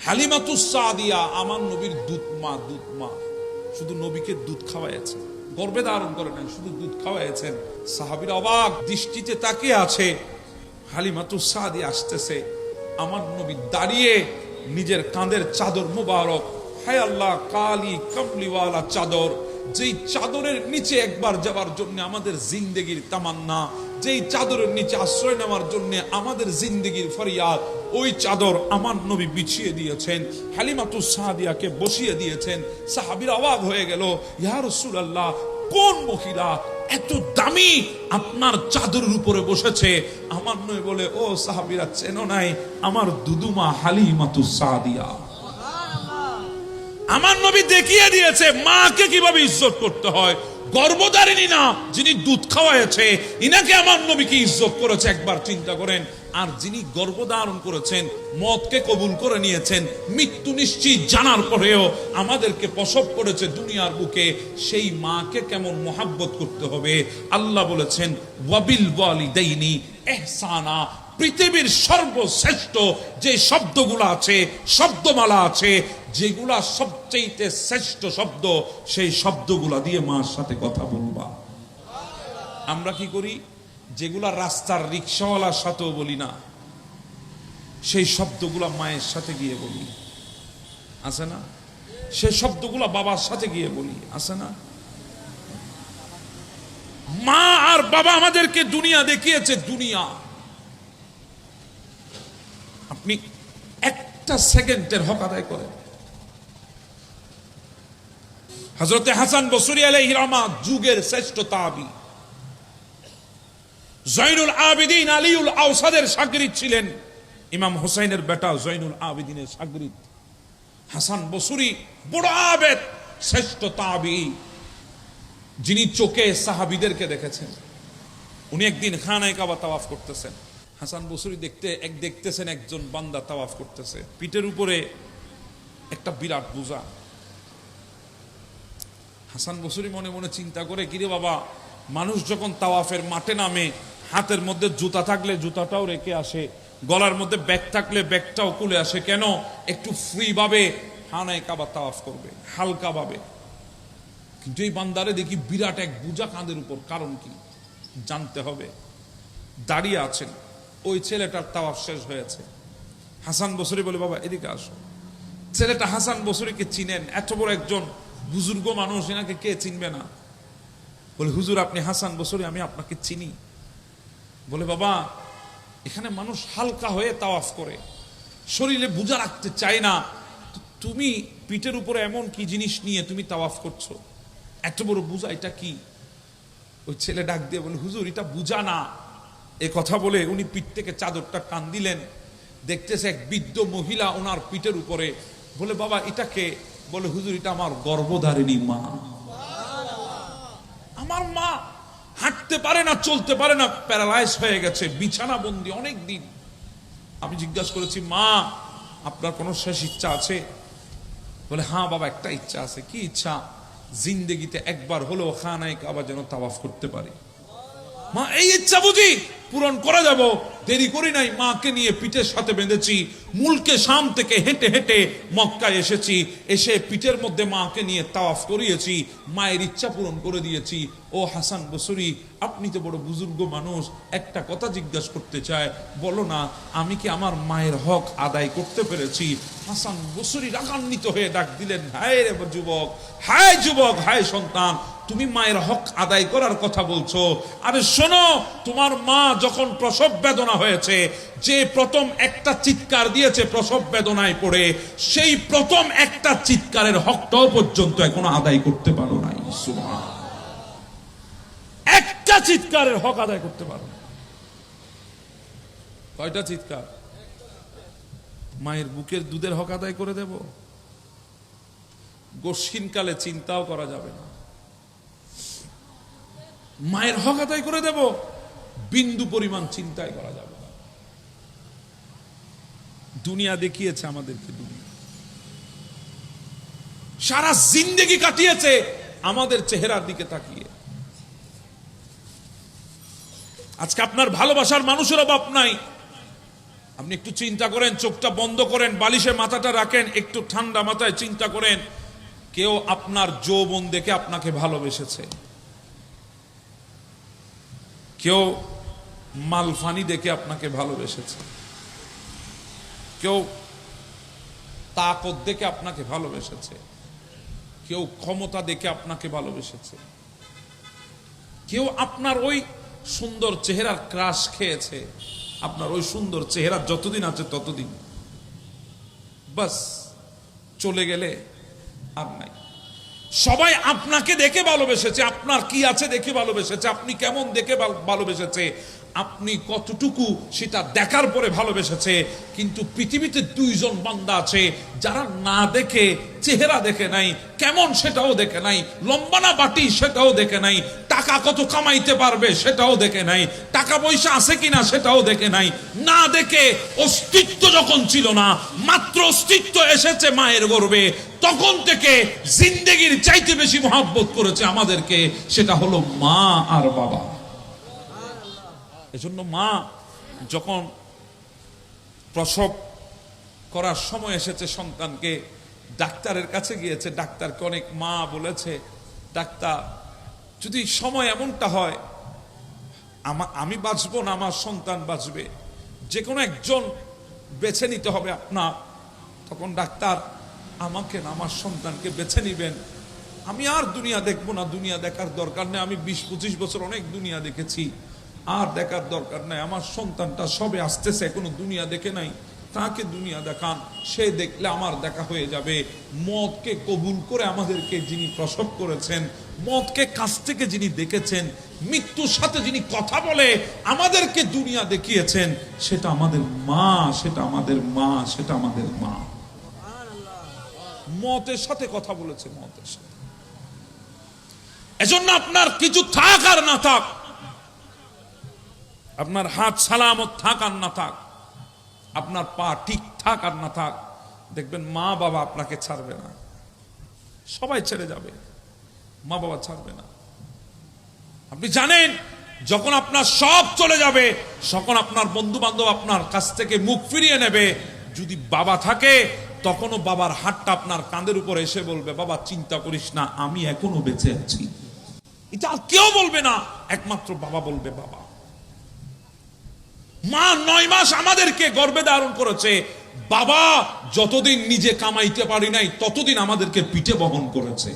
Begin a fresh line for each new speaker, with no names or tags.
হালিমাতুস সাদিয়া আমার নবীর দুধ মা, শুধু নবীকে দুধ খাওয়াইছেন, গর্ভে ধারণ করে নাই, শুধু দুধ খাওয়াইছেন। সাহাবীরা অবাক দৃষ্টিতে তাকিয়ে আছে। হালিমাতুস সাদিয়া আসতেছে, আমার নবী দাঁড়িয়ে নিজের কাঁধের চাদর মুবারক, হায় আল্লাহ, কালি কমলিওয়ালা চাদর, যেই চাদরের নিচে একবার যাওয়ার জন্য আমাদের জিন্দেগির তামান্না, যেই চাদরের নিচে আশ্রয় নেওয়ার জন্য আমাদের জিন্দেগির ফরিয়াদ, ওই চাদর আমার নবী বিছিয়ে দিয়েছেন, হালিমাতুস সাদিয়াকে বসিয়ে দিয়েছেন। সাহাবীরা অবাক হয়ে গেল, ইয়া রাসূলুল্লাহ, কোন মহিলা এত দামি আপনার চাদরের উপরে বসেছে? আমার নবী বলে, ও সাহাবীরা, চেনো নাই, আমার দুদুমা হালিমাতুস সাদিয়া। আমার নবী দেখিয়ে দিয়েছে মাকে কিভাবে ইজ্জত করতে হয়। গর্ভধারিণী না, যিনি দুধ খাওয়াইছে, ইনাকে আমার নবীকে ইজ্জত করেছে, একবার চিন্তা করেন। আর যিনি গর্ভধারণ করেছেন, মতকে কবুল করে নিয়েছেন, মৃত্যু নিশ্চিত জানার পরেও আমাদেরকে প্রসব করেছে দুনিয়ার বুকে, সেই মাকে কেমন মোহাব্বত করতে হবে। আল্লাহ বলেছেন, ওয়াবিল ওয়ালিদাইনি ইহসানা। পৃথিবীর সর্বশ্রেষ্ঠ যে শব্দগুলো আছে, শব্দমালা আছে, যেগুলা সবচেয়ে শ্রেষ্ঠ শব্দ, সেই শব্দগুলা দিয়ে মার সাথে কথা বলবা। আমরা কি করি? যেগুলা রাস্তার রিক্সাওয়ালার সাথেও বলি না, সেই শব্দগুলা মায়ের সাথে গিয়ে বলি, আছে না? সেই শব্দগুলা বাবার সাথে গিয়ে বলি, আছে না? মা আর বাবা আমাদেরকে দুনিয়া দেখিয়েছে, দুনিয়া। আপনি একটা সেকেন্ডের হক আদায় করেন। হযরতে হাসান বসরি আলাইহির রহমাত যুগের শ্রেষ্ঠ তাবী, জয়নুল আবেদিন আলীউল আওসাদের শাগরিদ ছিলেন। ইমাম হুসাইনের বেটা জয়নুল আবেদিনের শাগরিদ হাসান বসরি, বড় আবেদ, শ্রেষ্ঠ তাবী, যিনি চোখে সাহাবীদেরকে দেখেছেন। উনি একদিন খানায়ে কাবা তাওয়াফ করতেছেন। হাসান বসরি দেখতেছেন একজন বান্দা তাওয়াফ করতেছে, পিঠের উপরে একটা বিরাট বোঝা। হাসান বসরি মনে মনে চিন্তা করে, কিরে বাবা, মানুষ যখন তাওয়াফের মাঠে নামে, হাতের মধ্যে জুতা থাকলে জুতাটাও রেখে আসে, গলার মধ্যে ব্যাগ থাকলে ব্যাগটাও খুলে আসে, কেন একটু ফ্রি ভাবে খানায়ে কাবা তাওয়াফ করবে, হালকা ভাবে। কিন্তু এই বান্দারে দেখি বিরাট এক বোঝা কাঁধের উপর, কারণ কি জানতে হবে। দাঁড়িয়ে আছেন, ওই ছেলেটার তাওয়াফ শেষ হয়েছে। হাসান বসরি বলে, বাবা এদিকে আসো। ছেলেটা হাসান বসরিকে চিনেন, এত বড় একজন বুজুর্গ মানুষ, এনাকে কে চিনবে না? বলে, হুজুর আপনি হাসান বসরি, আমি আপনাকে চিনি। বলে, বাবা এখানে মানুষ হালকা হয়ে তাওয়াফ করে, শরীরে বোঝা রাখতে চায় না, তুমি পিঠের উপরে এমন কি জিনিস নিয়ে তুমি তাওয়াফ করছো, এত বড় বোঝা, এটা কি? ওই ছেলে ডাক দিয়ে বলে, হুজুর এটা বোঝা না। এ কথা বলে উনি পিঠ থেকে চাদরটা টান দিলেন, দেখতেছে এক বৃদ্ধ মহিলা ওনার পিঠের উপরে। বলে, বাবা এটাকে? বলে, হুজুর এটা আমার গর্ভধারিণী মা। আমার মা হাঁটতে পারে না, চলতে পারে না, প্যারালাইজ হয়ে গেছে, বিছানা বন্দি অনেক দিন। আমি জিজ্ঞাসা করেছি, মা আপনার কোনো শেষ ইচ্ছা আছে? বলে, হ্যাঁ বাবা একটা ইচ্ছা আছে। কি ইচ্ছা? জিন্দেগিতে একবার হলেও খানায়ে কাবা যেন তাওয়াফ করতে পারি। মা এই ইচ্ছা বুঝি পূরণ করে যাব। দেরি করি নাই, মাকে নিয়ে পিঠের সাথে বেঁধেছি, মুলকে শাম থেকে হেঁটে হেঁটে মক্কায় এসেছি, এসে পিঠের মধ্যে মাকে নিয়ে তাওয়াফ করিয়েছি, মায়ের ইচ্ছা পূরণ করে দিয়েছি। ও হাসান বসরি, আপনি তো বড় বুজুর্গ মানুষ, একটা কথা জিজ্ঞাসা করতে চায়, বলো না, আমি কি আমার মায়ের হক আদায় করতে পেরেছি? হাসান বসরি রাগান্বিত হয়ে ডাক দিলেন, হায় রে যুবক, হায় যুবক, হায় সন্তান, তুমি মায়ের হক আদায় করার কথা বলছো? আরে শোনো, তোমার মা যখন প্রসব বেদনা হয়েছে, যে প্রথম একটা চিৎকার দিয়েছে প্রসব বেদনায় পড়ে, সেই প্রথম একটা চিৎকারের হকটাও পর্যন্ত এখনো আদায় করতে পারো নাই। সুবহানাল্লাহ, একটা চিৎকারের হক আদায় করতে পারো। কয়টা চিৎকার? মায়ের বুকের দুধের হক আদায় করে দেব? গোসিনকালে চিন্তাও করা যাবে না। মায়ের হক আদায় করে দেব, বিন্দু পরিমাণ চিন্তাই করা যাবে না। দুনিয়া দেখিয়েছে আমাদেরকে, দুনিয়া সারা জিন্দেগি কাটিয়েছে আমাদের চেহারার দিকে তাকিয়ে। আজকে আপনার ভালোবাসার মানুষের অভাব নাই, আপনি একটু চিন্তা করেন, চোখটা বন্ধ করেন, বালিশে মাথাটা রাখেন, একটু ঠান্ডা মাথায় চিন্তা করেন, কেউ আপনার যৌবন দেখে আপনাকে ভালোবেসেছে, কেউ মালফানি দেখে আপনাকে ভালোবেসেছে, কেউ তাকত দেখে আপনাকে ভালোবেসেছে, কেউ ক্ষমতা দেখে আপনাকে ভালোবেসেছে, কেউ আপনার ওই সুন্দর চেহারার ক্রাশ খেয়েছে। আপনার ওই সুন্দর চেহারা যতদিন আছে ততদিন, বাস চলে গেলে আর নাই। সবাই আপনাকে দেখে ভালোবেসেছে, আপনার কি আছে দেখে ভালোবেসেছে, আপনি কেমন দেখে ভালোবেসেছে, আপনি কতটুকু সেটা দেখার পরে ভালোবেসেছে। কিন্তু পৃথিবীতে দুইজন বান্দা আছে যারা না দেখে, চেহারা দেখে নাই, কেমন সেটাও দেখে নাই, লম্বা না বাটি সেটাও দেখে নাই, টাকা কত কামাইতে পারবে সেটাও দেখে নাই, টাকা পয়সা আছে কিনা সেটাও দেখে নাই, না দেখে অস্তিত্ব যখন ছিল না, মাত্র অস্তিত্ব এসেছে মায়ের গর্ভে, তখন থেকে জিন্দেগির চাইতে বেশি মহব্বত করেছে আমাদেরকে, সেটা হলো মা আর বাবা। এজন্য মা যখন প্রসব করার সময় এসেছে, সন্তানকে ডাক্তারের কাছে গিয়েছে, ডাক্তারকে অনেক মা বলেছে, ডাক্তার যদি সময় এমনটা হয় আমি বাঁচবো না আমার সন্তান বাঁচবে, যে কোনো একজন বেছে নিতে হবে আপনার। তখন ডাক্তার আমাকে না আমার সন্তানকে বেছে নিবেন, আমি আর দুনিয়া দেখবো না, দুনিয়া দেখার দরকার নেই, আমি 20-25 বছর অনেক দুনিয়া দেখেছি, আর দেখার দরকার নাই, আমার সন্তানটা সবে আসতেছে, এখনো দুনিয়া দেখে নাই, তাকে দুনিয়া দেখান, সে দেখলে আমার দেখা হয়ে যাবে। মতকে কবুল করে আমাদেরকে যিনি প্রসব করেছেন, মতকে কাছ থেকে যিনি দেখেছেন, মৃত্যুর সাথে যিনি কথা বলে আমাদেরকে দুনিয়া দেখিয়েছেন, সেটা আমাদের মা, সেটা আমাদের মা, সেটা আমাদের মা। মতের সাথে কথা বলেছে, মতের সাথে। এজন্য আপনার কিছু থাক আর না থাক, আপনার হাত সালামত থাক আর না থাক, আপনার পা ঠিক থাক আর না থাক, দেখবেন মা বাবা আপনাকে ছাড়বে না। সবাই ছেড়ে যাবে, মা বাবা ছাড়বে না। আপনি জানেন যখন আপনার সব চলে যাবে, তখন আপনার বন্ধু বান্ধব আপনার কাছ থেকে মুখ ফিরিয়ে নেবে। যদি বাবা থাকে, তখনও বাবার হাতটা আপনার কাঁধের উপর এসে বলবে, বাবা চিন্তা করিস না, আমি এখনো বেঁচে আছি। এটা আর কেউ বলবে না, একমাত্র বাবা বলবে। বাবা, মা 9 মাস আমাদেরকে গর্ভে ধারণ করেছে, বাবা যতদিন নিজে কামাইতে পারি নাই ততদিন আমাদেরকে পিঠে বহন করেছে।